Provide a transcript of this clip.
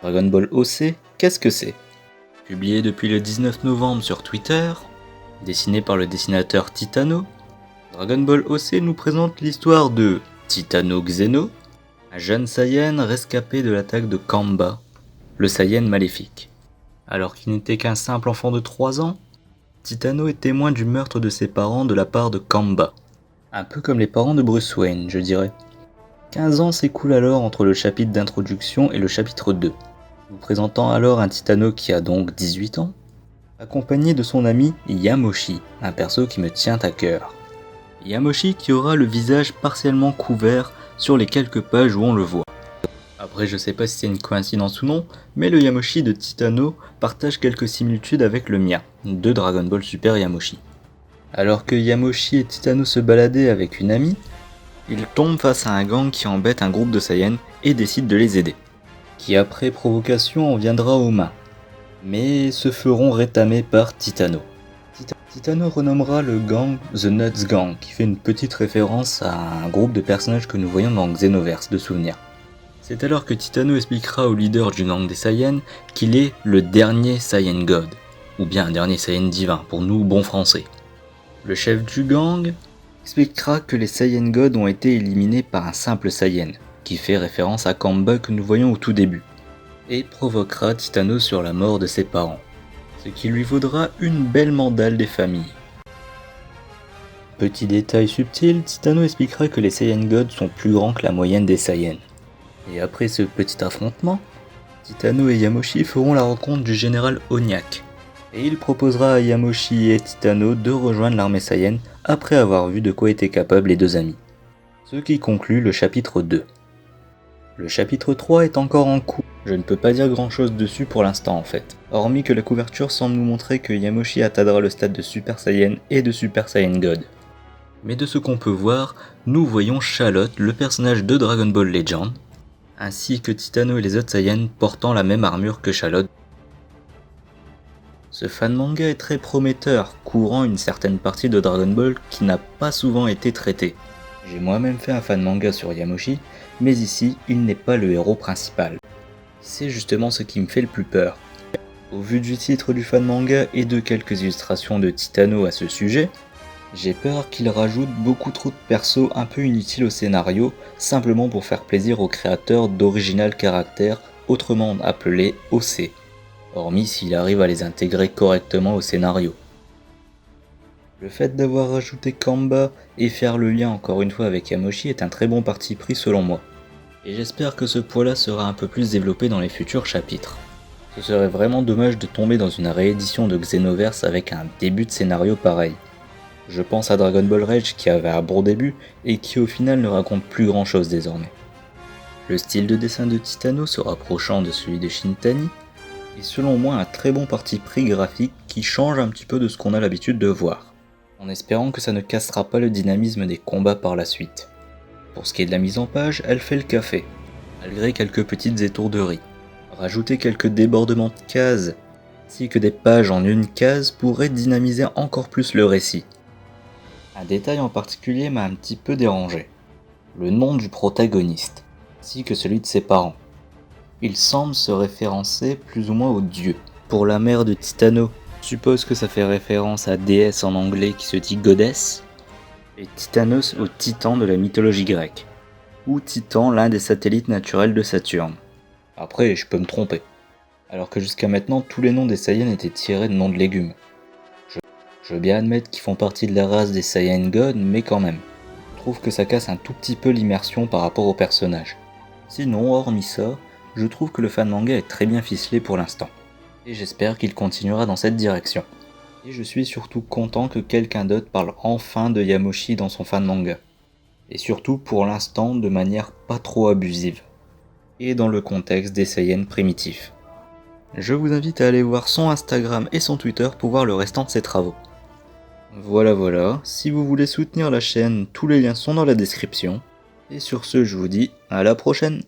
Dragon Ball OC, qu'est-ce que c'est? Publié depuis le 19 novembre sur Twitter, dessiné par le dessinateur Titano, Dragon Ball OC nous présente l'histoire de Titano Xeno, un jeune Saiyan rescapé de l'attaque de Kamba, le Saiyan maléfique. Alors qu'il n'était qu'un simple enfant de 3 ans, Titano est témoin du meurtre de ses parents de la part de Kamba. Un peu comme les parents de Bruce Wayne, je dirais. 15 ans s'écoulent alors entre le chapitre d'introduction et le chapitre 2, nous présentant alors un Titano qui a donc 18 ans, accompagné de son ami Yamoshi, un perso qui me tient à cœur. Yamoshi qui aura le visage partiellement couvert sur les quelques pages où on le voit. Après je sais pas si c'est une coïncidence ou non, mais le Yamoshi de Titano partage quelques similitudes avec le mien, de Dragon Ball Super Yamoshi. Alors que Yamoshi et Titano se baladaient avec une amie, ils tombent face à un gang qui embête un groupe de Saiyans et décident de les aider. Qui après provocation en viendra aux mains, mais se feront rétamer par Titano. Titano renommera le gang The Nuts Gang, qui fait une petite référence à un groupe de personnages que nous voyons dans Xenoverse de souvenirs. C'est alors que Titano expliquera au leader du gang des Saiyans qu'il est le dernier Saiyan God, ou bien un dernier Saiyan divin pour nous bons français. Le chef du gang expliquera que les Saiyan God ont été éliminés par un simple Saiyan, qui fait référence à Kamba que nous voyons au tout début, et provoquera Titano sur la mort de ses parents, ce qui lui vaudra une belle mandale des familles. Petit détail subtil, Titano expliquera que les Saiyan God sont plus grands que la moyenne des Saiyans. Et après ce petit affrontement, Titano et Yamoshi feront la rencontre du général Oniak, et il proposera à Yamoshi et Titano de rejoindre l'armée Saiyan après avoir vu de quoi étaient capables les deux amis. Ce qui conclut le chapitre 2. Le chapitre 3 est encore en cours, je ne peux pas dire grand chose dessus pour l'instant en fait, hormis que la couverture semble nous montrer que Yamoshi atteindra le stade de Super Saiyan et de Super Saiyan God. Mais de ce qu'on peut voir, nous voyons Charlotte, le personnage de Dragon Ball Legend, ainsi que Titano et les autres Saiyans portant la même armure que Charlotte. Ce fan manga est très prometteur, couvrant une certaine partie de Dragon Ball qui n'a pas souvent été traitée. J'ai moi-même fait un fan manga sur Yamoshi, mais ici, il n'est pas le héros principal. C'est justement ce qui me fait le plus peur. Au vu du titre du fan manga et de quelques illustrations de Titano à ce sujet, j'ai peur qu'il rajoute beaucoup trop de persos un peu inutiles au scénario, simplement pour faire plaisir aux créateurs d'Original Character, autrement appelés OC, hormis s'il arrive à les intégrer correctement au scénario. Le fait d'avoir rajouté Kamba et faire le lien encore une fois avec Yamoshi est un très bon parti pris selon moi, et j'espère que ce point-là sera un peu plus développé dans les futurs chapitres. Ce serait vraiment dommage de tomber dans une réédition de Xenoverse avec un début de scénario pareil. Je pense à Dragon Ball Rage qui avait un bon début et qui au final ne raconte plus grand chose désormais. Le style de dessin de Titano se rapprochant de celui de Shintani, est selon moi un très bon parti pris graphique qui change un petit peu de ce qu'on a l'habitude de voir, en espérant que ça ne cassera pas le dynamisme des combats par la suite. Pour ce qui est de la mise en page, elle fait le café, malgré quelques petites étourderies. Rajouter quelques débordements de cases, ainsi que des pages en une case pourrait dynamiser encore plus le récit. Un détail en particulier m'a un petit peu dérangé. Le nom du protagoniste, ainsi que celui de ses parents. Il semble se référencer plus ou moins aux dieux. Pour la mère de Titano, je suppose que ça fait référence à déesse en anglais qui se dit goddess, et Titanos au titan de la mythologie grecque, ou Titan, l'un des satellites naturels de Saturne. Après, je peux me tromper, alors que jusqu'à maintenant tous les noms des Saiyans étaient tirés de noms de légumes. Je veux bien admettre qu'ils font partie de la race des Saiyan God, mais quand même, je trouve que ça casse un tout petit peu l'immersion par rapport au personnage. Sinon, hormis ça, je trouve que le fan manga est très bien ficelé pour l'instant, et j'espère qu'il continuera dans cette direction. Et je suis surtout content que quelqu'un d'autre parle enfin de Yamoshi dans son fan manga, et surtout pour l'instant de manière pas trop abusive, et dans le contexte des Saiyans primitifs. Je vous invite à aller voir son Instagram et son Twitter pour voir le restant de ses travaux. Voilà, si vous voulez soutenir la chaîne, tous les liens sont dans la description. Et sur ce, je vous dis à la prochaine.